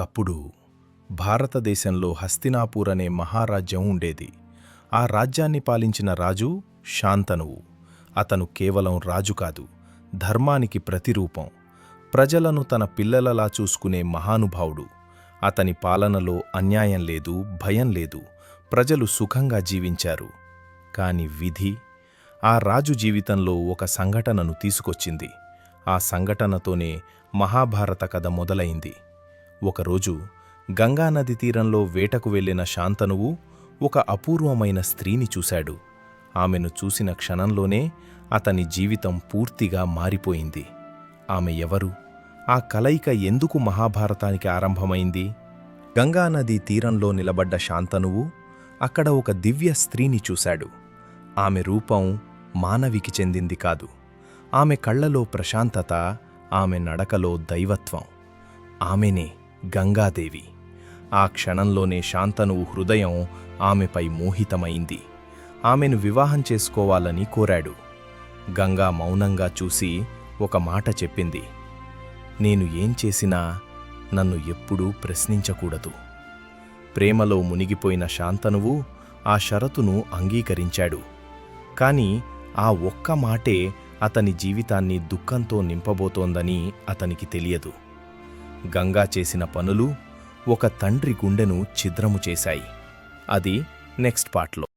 ఒకప్పుడు భారతదేశంలో హస్తినాపూర్ అనే మహారాజ్యం ఉండేది. ఆ రాజ్యాన్ని పాలించిన రాజు శాంతనువు. అతను కేవలం రాజు కాదు, ధర్మానికి ప్రతిరూపం. ప్రజలను తన పిల్లలలా చూసుకునే మహానుభావుడు. అతని పాలనలో అన్యాయం లేదు, భయం లేదు. ప్రజలు సుఖంగా జీవించారు. కాని విధి ఆ రాజు జీవితంలో ఒక సంఘటనను తీసుకొచ్చింది. ఆ సంఘటనతోనే మహాభారత కథ మొదలైంది. ఒకరోజు గంగానది తీరంలో వేటకు వెళ్లిన శాంతనువు ఒక అపూర్వమైన స్త్రీని చూశాడు. ఆమెను చూసిన క్షణంలోనే అతని జీవితం పూర్తిగా మారిపోయింది. ఆమె ఎవరు? ఆ కలయిక ఎందుకు మహాభారతానికి ఆరంభమైంది? గంగానదీ తీరంలో నిలబడ్డ శాంతనువు అక్కడ ఒక దివ్య స్త్రీని చూశాడు. ఆమె రూపం మానవికి చెందింది కాదు. ఆమె కళ్లలో ప్రశాంతత, ఆమె నడకలో దైవత్వం. ఆమెనే గంగాదేవి. ఆ క్షణంలోనే శాంతనువు హృదయం ఆమెపై మోహితమైంది. ఆమెను వివాహం చేసుకోవాలని కోరాడు. గంగా మౌనంగా చూసి ఒక మాట చెప్పింది: నేను ఏం చేసినా నన్ను ఎప్పుడూ ప్రశ్నించకూడదు. ప్రేమలో మునిగిపోయిన శాంతనువు ఆ షరతును అంగీకరించాడు. కాని ఆ ఒక్క మాటే అతని జీవితాన్ని దుఃఖంతో నింపబోతోందని అతనికి తెలియదు. గంగా చేసిన పనులు ఒక తండ్రి గుండెను ఛిద్రము చేశాయి. అది నెక్స్ట్ పార్ట్లో.